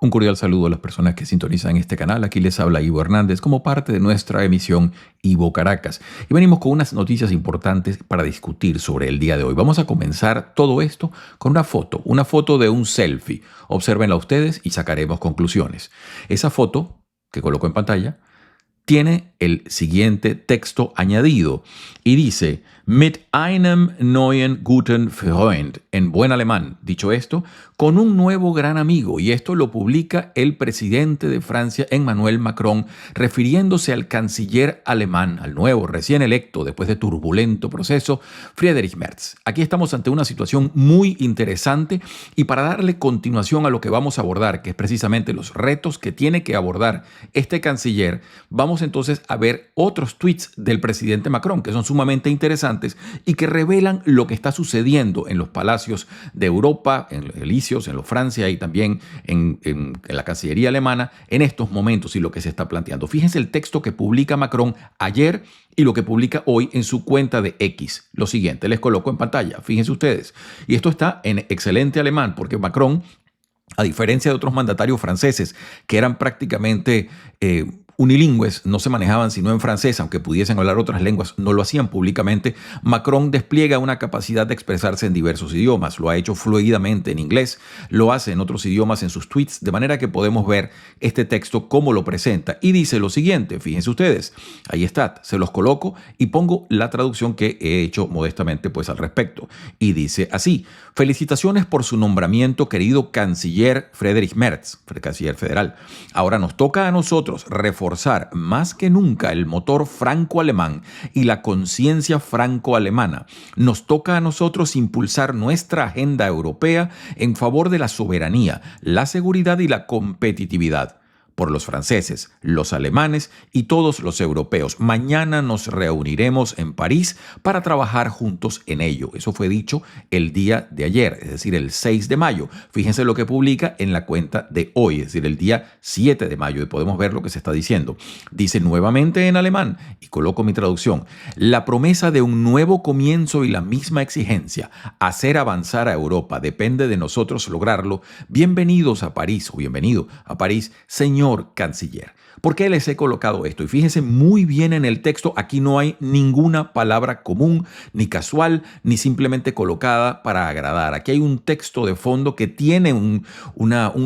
Un cordial saludo a las personas que sintonizan este canal. Aquí les habla Ivo Hernández como parte de nuestra emisión Ivo Caracas. Y venimos con unas noticias importantes para discutir sobre el día de hoy. Vamos a comenzar todo esto con una foto de un selfie. Obsérvenla ustedes y sacaremos conclusiones. Esa foto que coloco en pantalla tiene el siguiente texto añadido y dice mit einem neuen guten Freund, en buen alemán. Dicho esto, con un nuevo gran amigo, y esto lo publica el presidente de Francia, Emmanuel Macron, refiriéndose al canciller alemán, al nuevo, recién electo, después de turbulento proceso, Friedrich Merz. Aquí estamos ante una situación muy interesante y para darle continuación a lo que vamos a abordar, que es precisamente los retos que tiene que abordar este canciller, vamos entonces a ver otros tweets del presidente Macron que son sumamente interesantes y que revelan lo que está sucediendo en los palacios de Europa, en los Elíseos, en los Francia y también en la Cancillería alemana en estos momentos y lo que se está planteando. Fíjense el texto que publica Macron ayer y lo que publica hoy en su cuenta de X. Lo siguiente, les coloco en pantalla, fíjense ustedes. Y esto está en excelente alemán porque Macron, a diferencia de otros mandatarios franceses que eran prácticamente unilingües, no se manejaban sino en francés, aunque pudiesen hablar otras lenguas, no lo hacían públicamente. Macron despliega una capacidad de expresarse en diversos idiomas, lo ha hecho fluidamente en inglés, lo hace en otros idiomas en sus tweets, de manera que podemos ver este texto cómo lo presenta. Y dice lo siguiente, fíjense ustedes, ahí está, se los coloco y pongo la traducción que he hecho modestamente pues al respecto. Y dice así: felicitaciones por su nombramiento, querido canciller Friedrich Merz, canciller federal. Ahora nos toca a nosotros reforzar más que nunca el motor franco-alemán y la conciencia franco-alemana. Nos toca a nosotros impulsar nuestra agenda europea en favor de la soberanía, la seguridad y la competitividad. Por los franceses, los alemanes y todos los europeos. Mañana nos reuniremos en París para trabajar juntos en ello. Eso fue dicho el día de ayer, es decir, el 6 de mayo. Fíjense lo que publica en la cuenta de hoy, es decir, el día 7 de mayo. Y podemos ver lo que se está diciendo. Dice nuevamente en alemán, y coloco mi traducción: la promesa de un nuevo comienzo y la misma exigencia, hacer avanzar a Europa, depende de nosotros lograrlo. Bienvenidos a París, o bienvenido a París, señor canciller. ¿Por qué les he colocado esto? Y fíjense muy bien en el texto, aquí no hay ninguna palabra común, ni casual, ni simplemente colocada para agradar. Aquí hay un texto de fondo que tiene un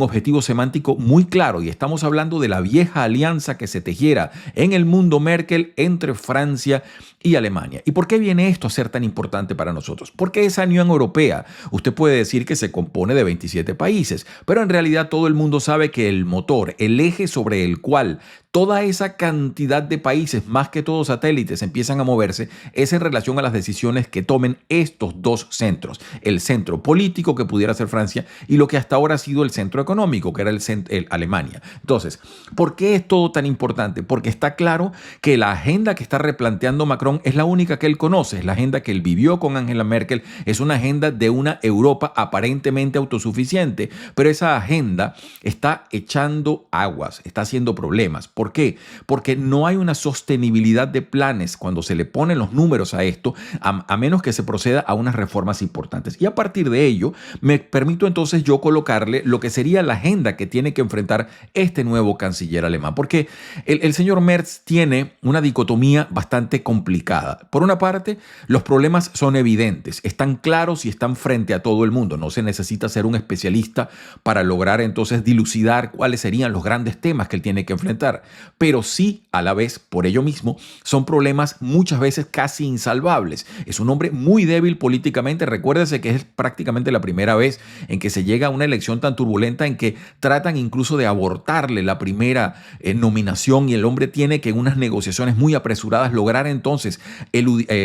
objetivo semántico muy claro y estamos hablando de la vieja alianza que se tejiera en el mundo Merkel entre Francia y Alemania. ¿Y por qué viene esto a ser tan importante para nosotros? Porque esa Unión Europea, usted puede decir que se compone de 27 países, pero en realidad todo el mundo sabe que el motor, el eje sobre el cual toda esa cantidad de países, más que todos satélites, empiezan a moverse, es en relación a las decisiones que tomen estos dos centros. El centro político, que pudiera ser Francia, y lo que hasta ahora ha sido el centro económico, que era el Alemania. Entonces, ¿por qué es todo tan importante? Porque está claro que la agenda que está replanteando Macron es la única que él conoce, es la agenda que él vivió con Angela Merkel, es una agenda de una Europa aparentemente autosuficiente, pero esa agenda está echando aguas, está haciendo problemas. ¿Por qué? Porque no hay una sostenibilidad de planes cuando se le ponen los números a esto, a menos que se proceda a unas reformas importantes. Y a partir de ello, me permito entonces yo colocarle lo que sería la agenda que tiene que enfrentar este nuevo canciller alemán. Porque el señor Merz tiene una dicotomía bastante complicada. Por una parte, los problemas son evidentes, están claros y están frente a todo el mundo. No se necesita ser un especialista para lograr entonces dilucidar cuáles serían los grandes temas que él tiene que enfrentar. Pero sí, a la vez, por ello mismo, son problemas muchas veces casi insalvables. Es un hombre muy débil políticamente. Recuérdese que es prácticamente la primera vez en que se llega a una elección tan turbulenta en que tratan incluso de abortarle la primera nominación y el hombre tiene que en unas negociaciones muy apresuradas lograr entonces,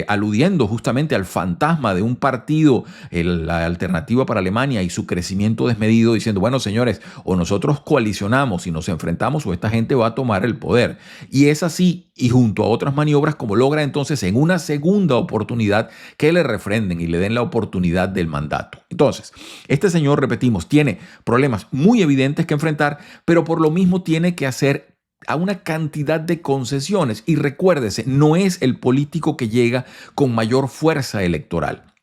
aludiendo justamente al fantasma de un partido, la Alternativa para Alemania y su crecimiento desmedido, diciendo, bueno, señores, o nosotros coalicionamos y nos enfrentamos o esta gente va a tomar el poder. Y es así, y junto a otras maniobras, como logra entonces en una segunda oportunidad que le refrenden y le den la oportunidad del mandato. Entonces, este señor, repetimos, tiene problemas muy evidentes que enfrentar, pero por lo mismo tiene que hacer a una cantidad de concesiones. Y recuérdese, no es el político que llega con mayor fuerza electoral.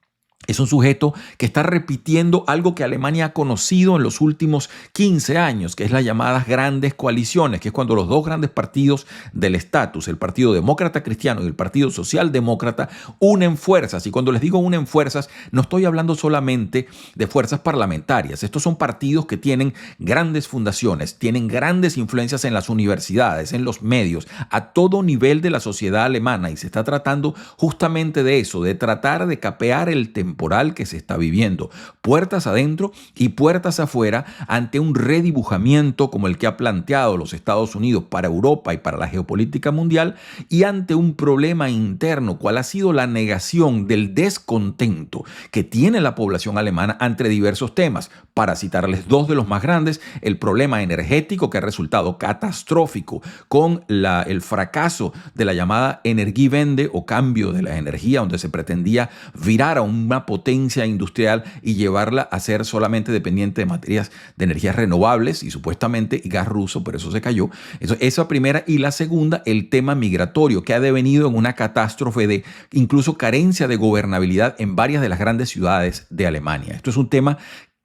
Es un sujeto que está repitiendo algo que Alemania ha conocido en los últimos 15 años, que es las llamadas grandes coaliciones, que es cuando los dos grandes partidos del estatus, el Partido Demócrata Cristiano y el Partido Socialdemócrata, unen fuerzas. Y cuando les digo unen fuerzas, no estoy hablando solamente de fuerzas parlamentarias. Estos son partidos que tienen grandes fundaciones, tienen grandes influencias en las universidades, en los medios, a todo nivel de la sociedad alemana. Y se está tratando justamente de eso, de tratar de capear el temporal que se está viviendo, puertas adentro y puertas afuera, ante un redibujamiento como el que ha planteado los Estados Unidos para Europa y para la geopolítica mundial, y ante un problema interno, cual ha sido la negación del descontento que tiene la población alemana ante diversos temas. Para citarles dos de los más grandes: el problema energético, que ha resultado catastrófico con el fracaso de la llamada Energiewende, o cambio de la energía, donde se pretendía virar a una potencia industrial y llevarla a ser solamente dependiente de materias de energías renovables y supuestamente gas ruso, pero eso se cayó. Esa primera. Y la segunda, el tema migratorio, que ha devenido en una catástrofe de incluso carencia de gobernabilidad en varias de las grandes ciudades de Alemania. Esto es un tema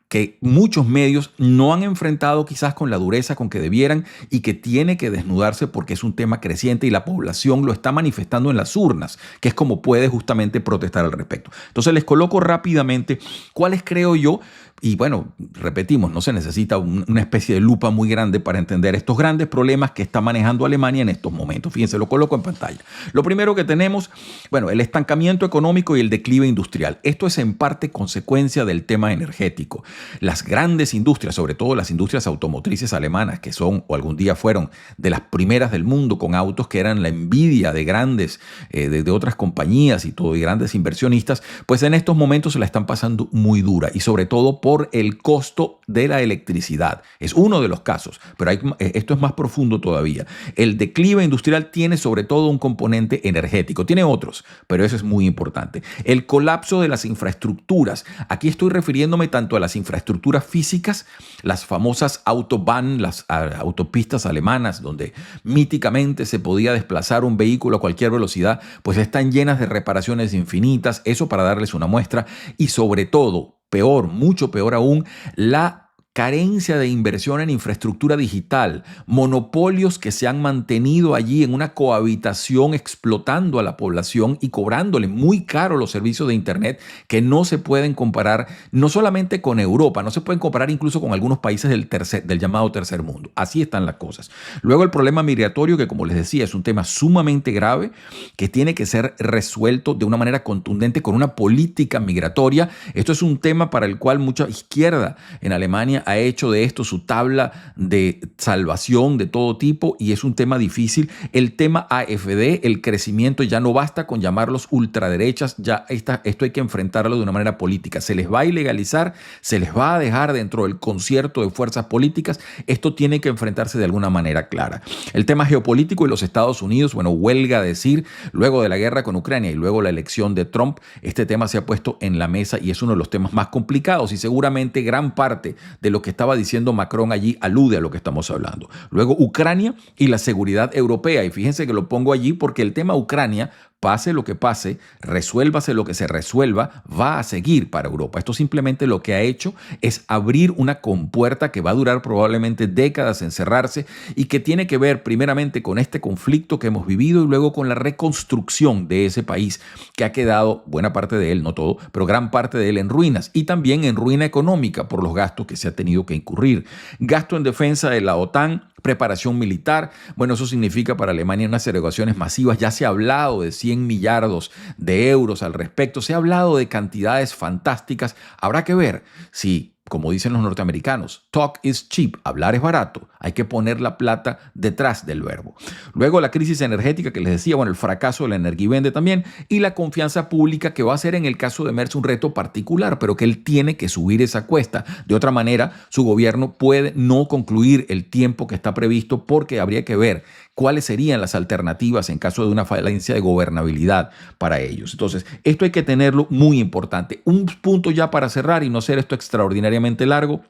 que muchos medios no han enfrentado quizás con la dureza con que debieran, y que tiene que desnudarse porque es un tema creciente y la población lo está manifestando en las urnas, que es como puede justamente protestar al respecto. Entonces les coloco rápidamente cuáles creo yo. Y bueno, repetimos, no se necesita una especie de lupa muy grande para entender estos grandes problemas que está manejando Alemania en estos momentos. Fíjense, lo coloco en pantalla. Lo primero que tenemos, bueno, el estancamiento económico y el declive industrial. Esto es en parte consecuencia del tema energético. Las grandes industrias, sobre todo las industrias automotrices alemanas, que son o algún día fueron de las primeras del mundo, con autos que eran la envidia de grandes, de otras compañías y todo, y grandes inversionistas, pues en estos momentos se la están pasando muy dura, y sobre todo por el costo de la electricidad. Es uno de los casos, pero esto es más profundo todavía. El declive industrial tiene sobre todo un componente energético, tiene otros, pero eso es muy importante. El colapso de las infraestructuras. Aquí estoy refiriéndome tanto a las infraestructuras físicas, las famosas Autobahn, las autopistas alemanas, donde míticamente se podía desplazar un vehículo a cualquier velocidad, pues están llenas de reparaciones infinitas. Eso para darles una muestra. Y sobre todo, peor, mucho peor aún, la carencia de inversión en infraestructura digital, monopolios que se han mantenido allí en una cohabitación, explotando a la población y cobrándole muy caro los servicios de Internet, que no se pueden comparar no solamente con Europa, no se pueden comparar incluso con algunos países del llamado tercer mundo. Así están las cosas. Luego el problema migratorio, que como les decía es un tema sumamente grave, que tiene que ser resuelto de una manera contundente con una política migratoria. Esto es un tema para el cual mucha izquierda en Alemania ha hecho de esto su tabla de salvación de todo tipo, y es un tema difícil. El tema AfD, el crecimiento, ya no basta con llamarlos ultraderechas, ya esto hay que enfrentarlo de una manera política. Se les va a ilegalizar, se les va a dejar dentro del concierto de fuerzas políticas. Esto tiene que enfrentarse de alguna manera clara. El tema geopolítico y los Estados Unidos, bueno, huelga decir, luego de la guerra con Ucrania y luego la elección de Trump, este tema se ha puesto en la mesa y es uno de los temas más complicados, y seguramente gran parte de lo que estaba diciendo Macron allí alude a lo que estamos hablando. Luego Ucrania y la seguridad europea, y fíjense que lo pongo allí porque el tema Ucrania, pase lo que pase, resuélvase lo que se resuelva, va a seguir para Europa. Esto simplemente lo que ha hecho es abrir una compuerta que va a durar probablemente décadas en cerrarse, y que tiene que ver primeramente con este conflicto que hemos vivido y luego con la reconstrucción de ese país que ha quedado, buena parte de él, no todo, pero gran parte de él en ruinas, y también en ruina económica por los gastos que se ha tenido que incurrir. Gasto en defensa de la OTAN, preparación militar. Bueno, eso significa para Alemania unas erogaciones masivas. Ya se ha hablado de 100 millardos de euros al respecto. Se ha hablado de cantidades fantásticas. Habrá que ver si, como dicen los norteamericanos, talk is cheap, hablar es barato. Hay que poner la plata detrás del verbo. Luego la crisis energética que les decía, bueno, el fracaso de la Energiewende también, y la confianza pública, que va a ser en el caso de Merz un reto particular, pero que él tiene que subir esa cuesta. De otra manera, su gobierno puede no concluir el tiempo que está previsto, porque habría que ver cuáles serían las alternativas en caso de una falencia de gobernabilidad para ellos. Entonces, esto hay que tenerlo muy importante. Un punto ya para cerrar y no ser esto extraordinariamente largo.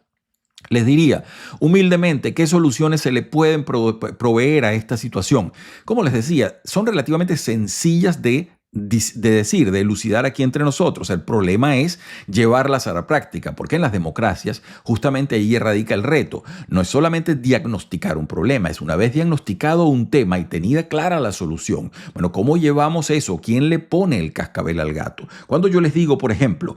Les diría humildemente qué soluciones se le pueden proveer a esta situación. Como les decía, son relativamente sencillas de de elucidar aquí entre nosotros. El problema es llevarlas a la práctica, porque en las democracias justamente ahí radica el reto. No es solamente diagnosticar un problema, es una vez diagnosticado un tema y tenida clara la solución. Bueno, ¿cómo llevamos eso? ¿Quién le pone el cascabel al gato? Cuando yo les digo, por ejemplo,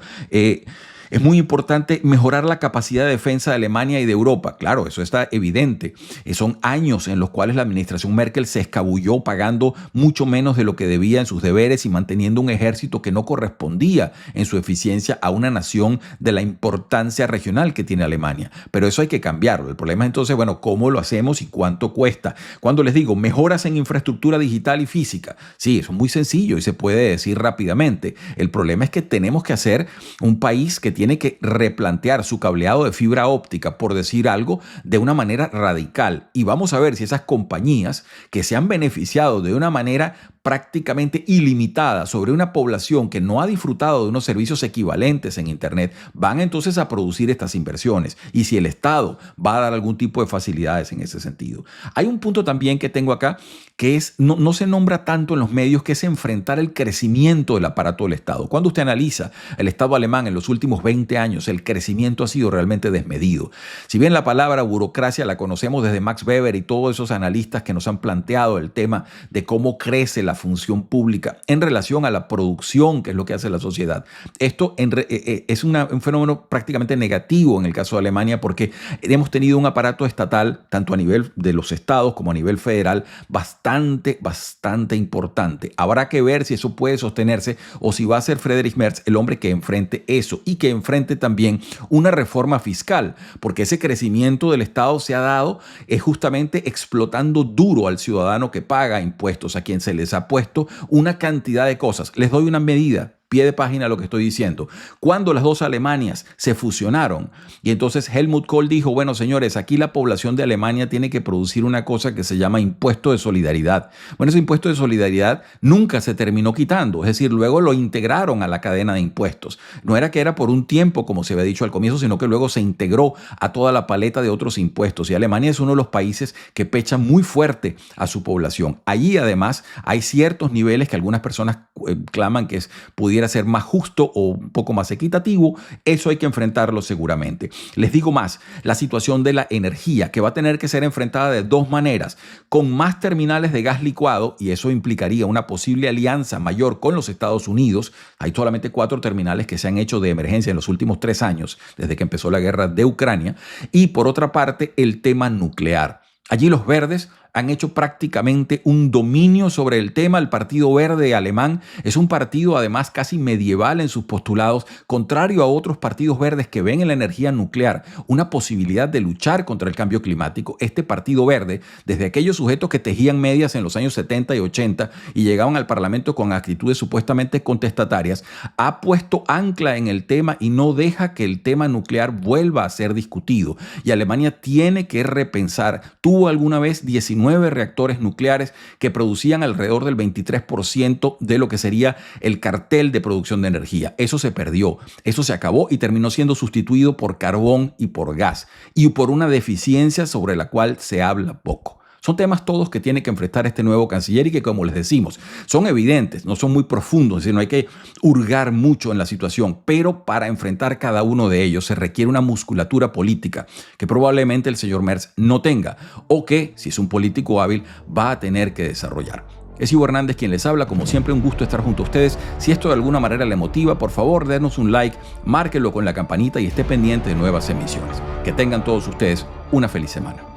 es muy importante mejorar la capacidad de defensa de Alemania y de Europa. Claro, eso está evidente. Son años en los cuales la administración Merkel se escabulló pagando mucho menos de lo que debía en sus deberes y manteniendo un ejército que no correspondía en su eficiencia a una nación de la importancia regional que tiene Alemania. Pero eso hay que cambiarlo. El problema es entonces, bueno, ¿cómo lo hacemos y cuánto cuesta? Cuando les digo mejoras en infraestructura digital y física, sí, eso es muy sencillo y se puede decir rápidamente. El problema es que tenemos que hacer un país que tiene que replantear su cableado de fibra óptica, por decir algo, de una manera radical. Y vamos a ver si esas compañías que se han beneficiado de una manera prácticamente ilimitada sobre una población que no ha disfrutado de unos servicios equivalentes en Internet, van entonces a producir estas inversiones y si el Estado va a dar algún tipo de facilidades en ese sentido. Hay un punto también que tengo acá que es, no se nombra tanto en los medios, que es enfrentar el crecimiento del aparato del Estado. Cuando usted analiza el Estado alemán en los últimos 20 años, el crecimiento ha sido realmente desmedido. Si bien la palabra burocracia la conocemos desde Max Weber y todos esos analistas que nos han planteado el tema de cómo crece la función pública en relación a la producción, que es lo que hace la sociedad. Esto es un fenómeno prácticamente negativo en el caso de Alemania, porque hemos tenido un aparato estatal, tanto a nivel de los estados como a nivel federal, bastante importante. Habrá que ver si eso puede sostenerse o si va a ser Friedrich Merz el hombre que enfrente eso y que enfrente también una reforma fiscal, porque ese crecimiento del Estado se ha dado justamente explotando duro al ciudadano que paga impuestos, a quien se les ha puesto una cantidad de cosas. Les doy una medida. Pie de página lo que estoy diciendo. Cuando las dos Alemanias se fusionaron y entonces Helmut Kohl dijo, bueno señores, aquí la población de Alemania tiene que producir una cosa que se llama impuesto de solidaridad. Bueno, ese impuesto de solidaridad nunca se terminó quitando, es decir, luego lo integraron a la cadena de impuestos. No era que era por un tiempo, como se había dicho al comienzo, sino que luego se integró a toda la paleta de otros impuestos y Alemania es uno de los países que pecha muy fuerte a su población. Allí además hay ciertos niveles que algunas personas claman que pudiera ser más justo o un poco más equitativo. Eso hay que enfrentarlo seguramente. Les digo más, la situación de la energía, que va a tener que ser enfrentada de dos maneras: con más terminales de gas licuado, y eso implicaría una posible alianza mayor con los Estados Unidos. Hay solamente 4 terminales que se han hecho de emergencia en los últimos 3 años, desde que empezó la guerra de Ucrania. Y por otra parte, el tema nuclear. Allí los verdes han hecho prácticamente un dominio sobre el tema. El Partido Verde alemán es un partido además casi medieval en sus postulados, contrario a otros partidos verdes que ven en la energía nuclear una posibilidad de luchar contra el cambio climático. Este Partido Verde, desde aquellos sujetos que tejían medias en los años 70 y 80 y llegaban al Parlamento con actitudes supuestamente contestatarias, ha puesto ancla en el tema y no deja que el tema nuclear vuelva a ser discutido. Y Alemania tiene que repensar. Tuvo alguna vez 19 reactores nucleares que producían alrededor del 23% de lo que sería el cartel de producción de energía. Eso se perdió, eso se acabó y terminó siendo sustituido por carbón y por gas y por una deficiencia sobre la cual se habla poco. Son temas todos que tiene que enfrentar este nuevo canciller y que, como les decimos, son evidentes, no son muy profundos, es decir, no hay que hurgar mucho en la situación, pero para enfrentar cada uno de ellos se requiere una musculatura política que probablemente el señor Merz no tenga o que, si es un político hábil, va a tener que desarrollar. Es Ivo Hernández quien les habla, como siempre un gusto estar junto a ustedes. Si esto de alguna manera le motiva, por favor, denos un like, márquenlo con la campanita y esté pendiente de nuevas emisiones. Que tengan todos ustedes una feliz semana.